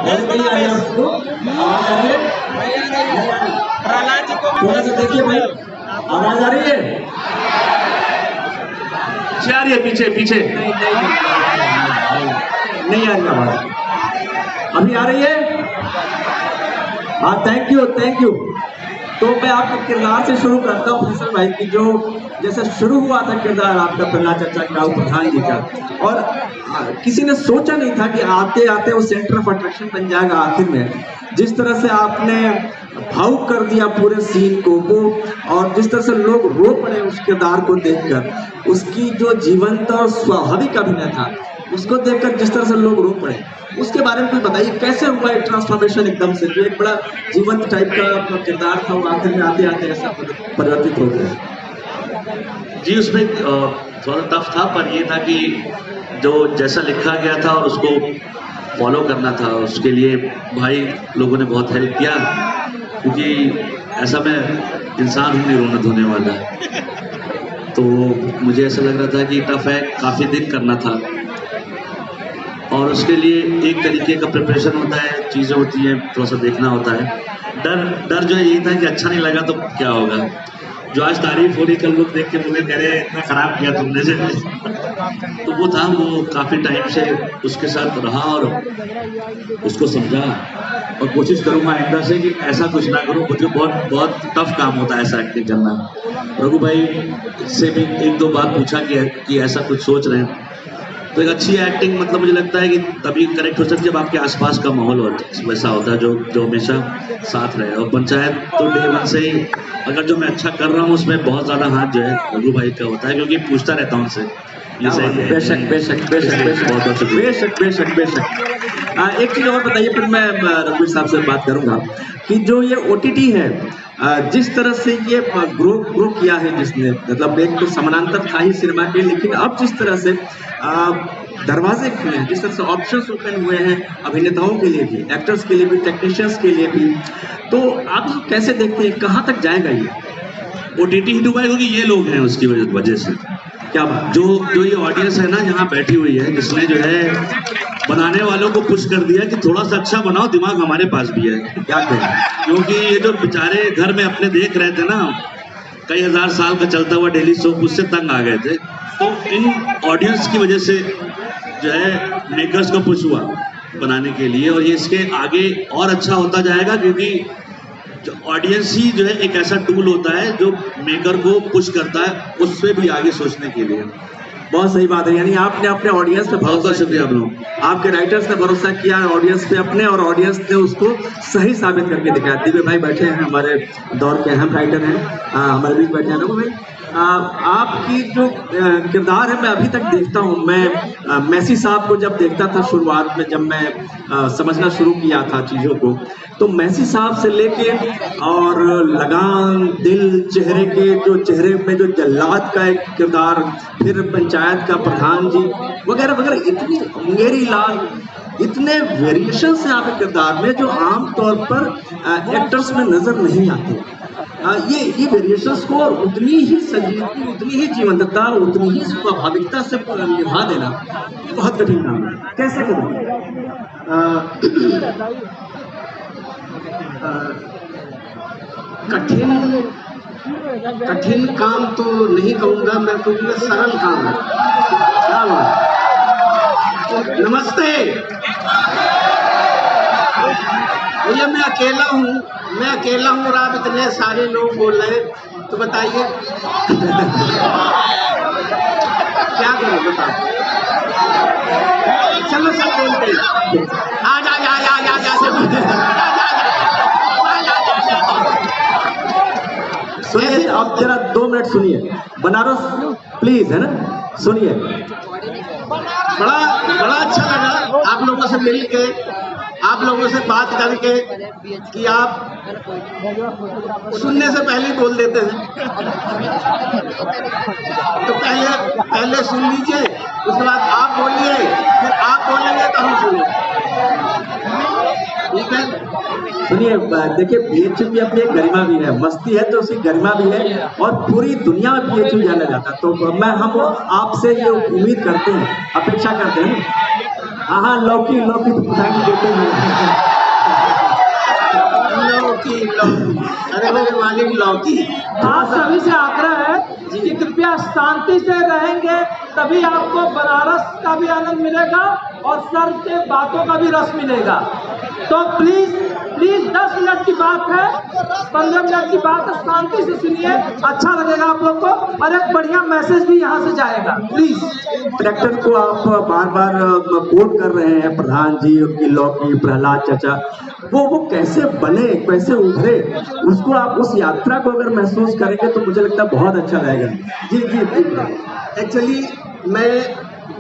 और नहीं आ रही है आपको आवाज आ रही है? थोड़ा सा देखिए भाई, आवाज आ रही है? पीछे आ रही है, पीछे पीछे नहीं आ रही आवाज, अभी आ रही है? हाँ, थैंक यू थैंक यू। तो मैं आपके किरदार से शुरू करता हूँ फैसल भाई की, जो जैसे शुरू हुआ था किरदार आपका प्रहलाद चाचा काऊ प्रधान जी का, और किसी ने सोचा नहीं था कि आते आते वो सेंटर ऑफ अट्रैक्शन बन जाएगा आखिर में। जिस तरह से आपने भावुक कर दिया पूरे सीन को वो, और जिस तरह से लोग रो पड़े उस किरदार को देखकर, उसकी जो जीवंत और स्वाभाविक अभिनय था उसको देखकर जिस तरह से लोग रो पड़े, उसके बारे में कुछ बताइए, कैसे हुआ ये ट्रांसफॉर्मेशन एकदम से, जो एक बड़ा जीवंत टाइप का किरदार था वो आखिर में आते आते ऐसा परिवर्तित हो गया? जी, उसमें थोड़ा टफ था, पर ये था कि जो जैसा लिखा गया था और उसको फॉलो करना था, उसके लिए भाई लोगों ने बहुत हेल्प किया, क्योंकि ऐसा मैं इंसान हूँ नहीं रोना धोने वाला, तो मुझे ऐसा लग रहा था कि टफ है, काफ़ी दिन करना था, और उसके लिए एक तरीके का प्रिपरेशन होता है, चीज़ें होती हैं, थोड़ा सा देखना होता है। डर जो है ये था कि अच्छा नहीं लगा तो क्या होगा, जो आज तारीफ हो रही कल लोग देख के मुझे कह रहे इतना खराब किया तुमने से तो वो था, वो काफ़ी टाइम से उसके साथ रहा और उसको समझा, और कोशिश करूँगा आइंदा से कि ऐसा कुछ ना करूँ, मुझे बहुत टफ काम होता है ऐसा एक्टिंग करना। रघु भाई से भी एक दो बार पूछा कि ऐसा कुछ सोच रहे हैं, तो एक अच्छी एक्टिंग मतलब मुझे लगता है कि तभी करेक्ट हो सकती है जब आपके आसपास का माहौल वैसा होता है जो हमेशा साथ रहे। और पंचायत तो डे वन से ही, अगर जो मैं अच्छा कर रहा हूँ उसमें बहुत ज़्यादा हाथ जो है रघु भाई का होता है, क्योंकि पूछता रहता हूँ उनसे। बेशक बेशक बेशक बेशक बेशक बेशक बेशक। एक चीज़ और बताइए, फिर मैं रघुवीर साहब से बात करूँगा कि जो ये OTT है, जिस तरह से ये ग्रो किया है, जिसने मतलब एक तो समानांतर था ही सिनेमा के, लेकिन अब जिस तरह से दरवाजे खुले हैं, जिस तरह से ऑप्शंस ओपन हुए हैं अभिनेताओं के लिए भी, एक्टर्स के लिए भी, टेक्नीशियंस के लिए भी, तो आप इसको कैसे देखते हैं, कहाँ तक जाएगा ये? OTT हिट हुआ है क्योंकि ये लोग हैं उसकी वजह से। क्या बात? जो ये ऑडियंस है ना यहाँ बैठी हुई है, जिसने जो है बनाने वालों को पुश कर दिया कि थोड़ा सा अच्छा बनाओ, दिमाग हमारे पास भी है, क्या कहें, क्योंकि ये जो बेचारे घर में अपने देख रहे थे ना कई हजार साल का चलता हुआ डेली सोप, उससे तंग आ गए थे, तो इन ऑडियंस की वजह से जो है मेकर्स को पुश हुआ बनाने के लिए, और ये इसके आगे और अच्छा होता जाएगा, क्योंकि जो ऑडियंस ही जो है एक ऐसा टूल होता है जो मेकर को पुश करता है उससे भी आगे सोचने के लिए। बहुत सही बात है, यानी आपने अपने ऑडियंस पे बहुत शुक्रिया आप लोग, आपके राइटर्स ने भरोसा किया ऑडियंस पे अपने, और ऑडियंस ने उसको सही साबित करके दिखाया। दिव्य भाई बैठे हैं, हमारे दौर के अहम राइटर हैं, हमारे बीच बैठे हैं। रघु भाई, आपकी जो किरदार है, मैं अभी तक देखता हूँ, मैं मैसी साहब को जब देखता था शुरुआत में, जब मैं समझना शुरू किया था चीज़ों को, तो मैसी साहब से लेके और लगान, दिल, चेहरे के जो चेहरे में जो जल्लाद का एक किरदार, फिर पंचायत का प्रधान जी वगैरह वगैरह, इतनी मेरी लाल, इतने वेरिएशंस हैं आपके किरदार में जो आम तौर पर एक्टर्स में नजर नहीं आते। ये वेरिएशंस को उतनी ही संजीदगी, उतनी ही जीवंतता, उतनी ही स्वाभाविकता से निभा देना बहुत कठिन काम है, कैसे करोगे? कठिन काम तो नहीं कहूँगा मैं, कहूँगा सरल काम है। क्या बात? नमस्ते भैया, मैं अकेला हूँ और आप इतने सारे लोग बोल रहे हैं, तो बताइए क्या करूँ, बताओ। चलो सब बोलते हैं, आ जा जा जा जा जा सुनिए, आप जरा 2 मिनट सुनिए, बनारस प्लीज, है ना, सुनिए। बड़ा अच्छा लगा आप लोगों से मिल के, आप लोगों से बात करके, कि आप सुनने से पहले ही बोल देते हैं, तो पहले सुन लीजिए, उसके बाद आप बोलिए, फिर आप बोलेंगे तो हम सुनेंगे, ठीक है? सुनिए, देखिए BHU की अपनी एक गरिमा भी है, मस्ती है तो उसकी गरिमा भी है, और पूरी दुनिया में BHU जाना जाता है, तो हम आपसे ये उम्मीद करते हैं, अपेक्षा करते हैं। हाँ, लौकी तो पुछाएंगे, देते हैं। कालीन लौकी। आप सभी से आग्रह है कि कृपया शांति से रहेंगे, तभी आपको बनारस का भी आनंद मिलेगा और सर के बातों का भी रस मिलेगा। तो प्लीज 10 मिनट की बात है, 15 मिनट की बात है, शांति से सुनिए, अच्छा लगेगा आप लोग को और एक बढ़िया मैसेज भी यहाँ से जाएगा। प्लीज। कैरेक्टर को आप बार बार कोट कर रहे हैं, प्रधान जी, उनकी लौकी, प्रहलाद चाचा, वो कैसे बने, कैसे उभरे, उसको आप उस यात्रा को अगर महसूस करेंगे तो मुझे लगता है बहुत अच्छा रहेगा। जी जी। एक्चुअली मैं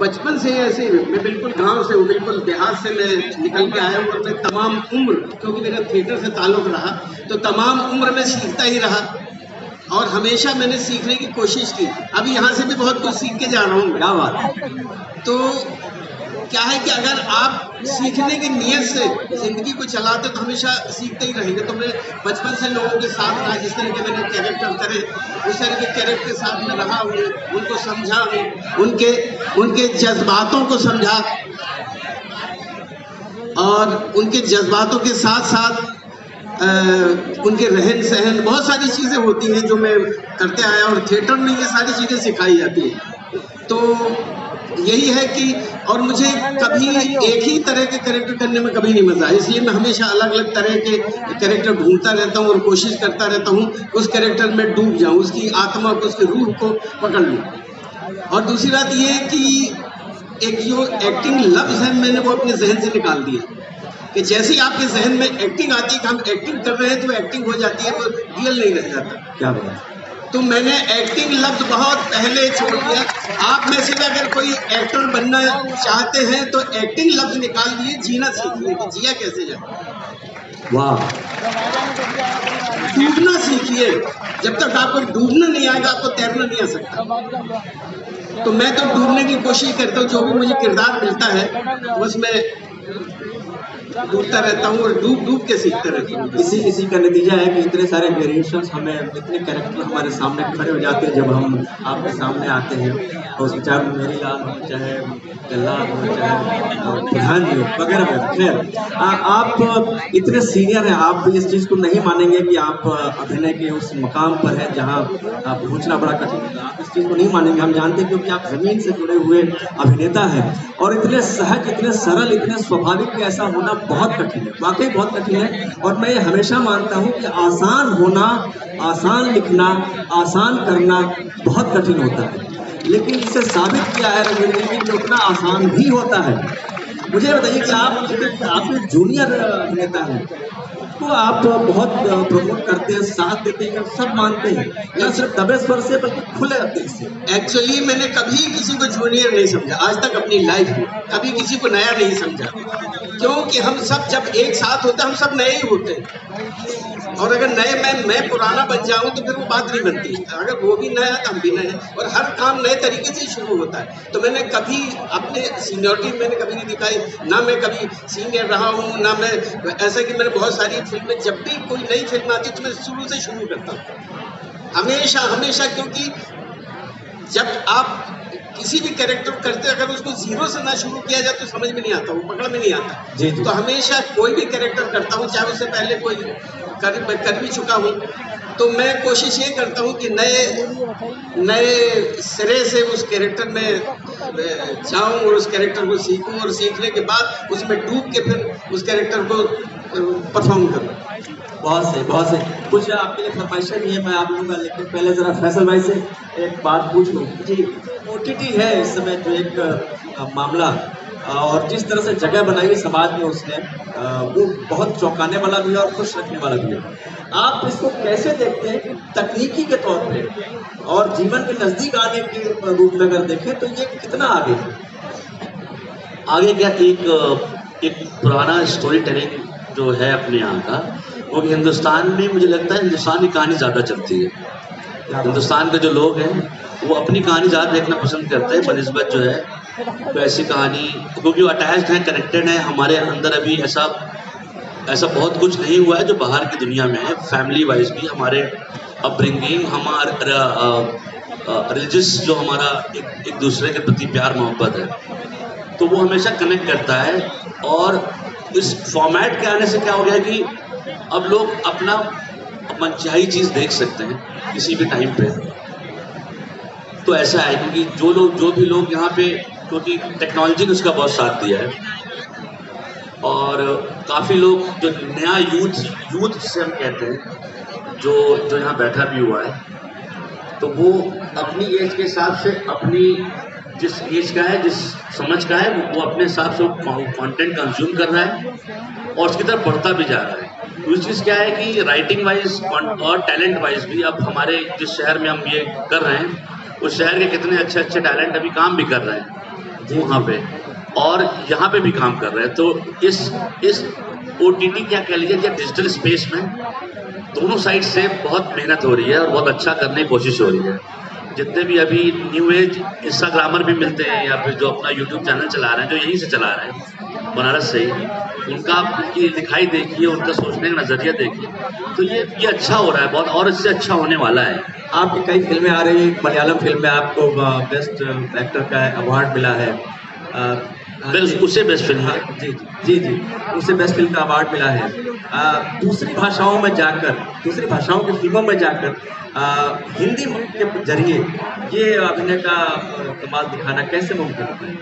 बचपन से ऐसे, मैं बिल्कुल गांव से हूँ, बिल्कुल देहात से मैं निकल के आया हूँ और मैं तमाम उम्र, क्योंकि मेरा थिएटर से ताल्लुक रहा, तो तमाम उम्र में सीखता ही रहा और हमेशा मैंने सीखने की कोशिश की। अभी यहाँ से भी बहुत कुछ सीख के जा रहा हूँ। क्या बात। तो क्या है कि अगर आप सीखने की नीयत से जिंदगी को चलाते तो हमेशा सीखते ही रहेंगे। तो मैं बचपन से लोगों के साथ रहा, जिस तरह के मैंने कैरेक्टर करे उस तरह के कैरेक्टर के साथ में रहा हूँ, उनको समझा हूँ, उनके जज्बातों को समझा और उनके जज्बातों के साथ साथ उनके रहन सहन, बहुत सारी चीज़ें होती हैं जो मैं करते आया और थिएटर में ये सारी चीज़ें सिखाई जाती हैं। तो यही है कि, और मुझे कभी एक ही तरह के कैरेक्टर करने में कभी नहीं मजा आया, इसलिए मैं हमेशा अलग अलग तरह के कैरेक्टर ढूंढता रहता हूँ और कोशिश करता रहता हूँ उस कैरेक्टर में डूब जाऊँ, उसकी आत्मा को, उसकी रूह को पकड़ लूँ। और दूसरी बात ये कि एक जो एक्टिंग लफ्ज़ है मैंने वो अपने जहन से निकाल दिया कि जैसे ही आपके जहन में एक्टिंग आती है कि हम एक्टिंग कर रहे हैं तो एक्टिंग हो जाती है, वो रियल नहीं रह जाता। क्या बात। तो मैंने एक्टिंग लफ्ज बहुत पहले छोड़ दिया। आप में से अगर कोई एक्टर बनना चाहते हैं तो एक्टिंग लफ्ज निकाल दिए, जीना सीखिए कि जिया कैसे जाए। वाह। डूबना सीखिए, जब तक आपको डूबना नहीं आएगा आपको तैरना नहीं आ सकता। तो मैं तो डूबने की कोशिश करता हूँ, जो भी मुझे किरदार मिलता है उसमें डूबता रहता हूँ और डूब डूब के सीखता रहता हूँ। इसी का नतीजा है कि इतने सारे वेरिएशंस हमें, इतने कैरेक्टर हमारे सामने खड़े हो जाते हैं जब हम आपके सामने आते हैं। और उस चाहे मेरी लाल हो, चाहे जल्लाद हो, चाहे प्रधान जी वगैरह। खैर आप इतने सीनियर हैं, आप इस चीज़ को नहीं मानेंगे कि आप अभिनय के उस मुकाम पर हैं जहाँ पहुँचना बड़ा कठिन है। आप इस चीज़ को नहीं मानेंगे, हम जानते हैं, क्योंकि आप ज़मीन से जुड़े हुए अभिनेता हैं और इतने सहज, इतने सरल, इतने स्वाभाविक कि ऐसा होना बहुत कठिन है, वाकई बहुत कठिन है। और मैं ये हमेशा मानता हूँ कि आसान होना, आसान लिखना, आसान करना बहुत कठिन होता है, लेकिन इसे साबित किया है रघुवीर जी कि उतना आसान भी होता है। मुझे बताइए कि आप जूनियर अभिनेता हैं, तो आप बहुत प्रमोट करते हैं, साथ देते हैं, सब मानते हैं, या सिर्फ दबे स्वर से बल्कि खुले दिल से? एक्चुअली मैंने कभी किसी को जूनियर नहीं समझा आज तक अपनी लाइफ में, कभी किसी को नया नहीं समझा, क्योंकि हम सब जब एक साथ होते हैं हम सब नए ही होते हैं। और अगर नए मैं पुराना बन जाऊं तो फिर वो बात नहीं बनती। अगर वो भी नया तो हम भी नए हैं और हर काम नए तरीके से शुरू होता है। तो मैंने कभी अपने सीनियरिटी मैंने कभी नहीं दिखाई, ना मैं कभी सीनियर रहा हूँ, ना मैं ऐसा कि मैंने बहुत सारी फिल्में, जब भी कोई नई फिल्म आती तो मैं शुरू से शुरू करता हूँ हमेशा, क्योंकि जब आप किसी भी कैरेक्टर करते अगर उसको जीरो से ना शुरू किया जाए तो समझ में नहीं आता, वो पकड़ में नहीं आता। जी। तो हमेशा कोई भी कैरेक्टर करता हूँ, चाहे उससे पहले कोई कर भी चुका हूँ, तो मैं कोशिश ये करता हूँ कि नए सिरे से उस कैरेक्टर में जाऊँ और उस कैरेक्टर को सीखूँ और सीखने के बाद उसमें डूब के फिर उस कैरेक्टर को परफॉर्म करूँ। बहुत सही। कुछ आपके लिए फरमाइशें भी है, मैं आप लूँगा, लेकिन पहले ज़रा फैसल भाई से एक बात पूछ लूँ जी। OTT है इस समय जो एक मामला, और जिस तरह से जगह बनाई है समाज में उसने, वो बहुत चौंकाने वाला भी है और खुश रखने वाला भी है। आप इसको कैसे देखते हैं कि तकनीकी के तौर पे और जीवन के नज़दीक आने के रूप में अगर देखें तो ये कितना आगे है? आगे क्या, एक पुराना स्टोरी टेलिंग जो है अपने यहाँ का, वो हिंदुस्तान में मुझे लगता है हिंदुस्तान की कहानी ज़्यादा चलती है। हिंदुस्तान के जो लोग हैं वो अपनी कहानी ज़्यादा देखना पसंद करते हैं बनिस्बत जो है तो ऐसी कहानी, क्योंकि वो अटैच्ड है, कनेक्टेड है। हमारे अंदर अभी ऐसा बहुत कुछ नहीं हुआ है जो बाहर की दुनिया में है। फैमिली वाइज भी हमारे अपब्रिंगिंग, हमारा रिलीजियस जो हमारा एक दूसरे के प्रति प्यार मोहब्बत है, तो वो हमेशा कनेक्ट करता है। और इस फॉर्मेट के आने से क्या हो गया कि अब लोग अपना मनचाही चीज़ देख सकते हैं किसी भी टाइम पे। तो ऐसा है क्योंकि जो भी लोग यहाँ पे, क्योंकि टेक्नोलॉजी ने उसका बहुत साथ दिया है और काफ़ी लोग जो नया यूथ जिसे हम कहते हैं, जो यहाँ बैठा भी हुआ है, तो वो अपनी एज के हिसाब से, अपनी जिस एज का है, जिस समझ का है, वो अपने हिसाब से कंटेंट कंज्यूम कर रहा है और उसकी तरफ बढ़ता भी जा रहा है। दूसरी चीज़ क्या है कि राइटिंग वाइज और टैलेंट वाइज भी अब हमारे जिस शहर में हम ये कर रहे हैं, उस शहर के कितने अच्छे अच्छे टैलेंट अभी काम भी कर रहे हैं वहाँ पे और यहाँ पे भी काम कर रहे हैं। तो इस OTT क्या कह लीजिए या डिजिटल स्पेस में दोनों साइड से बहुत मेहनत हो रही है और बहुत अच्छा करने की कोशिश हो रही है। जितने भी अभी न्यू एज इंस्टाग्रामर भी मिलते हैं या फिर जो अपना यूट्यूब चैनल चला रहे हैं, जो यहीं से चला रहे हैं बनारस से ही, उनकी लिखाई देखिए, उनका सोचने का नज़रिया देखिए, तो ये अच्छा हो रहा है बहुत और इससे अच्छा होने वाला है। आपकी कई फिल्में आ रही हैं, मलयालम फिल्म में आपको बेस्ट एक्टर का अवार्ड मिला है। उससे बेस्ट फिल्म है। जी उससे बेस्ट फिल्म का अवार्ड मिला है। दूसरी भाषाओं की फिल्मों में जाकर हिंदी के जरिए ये अभिनय का कमाल दिखाना कैसे मुमकिन है?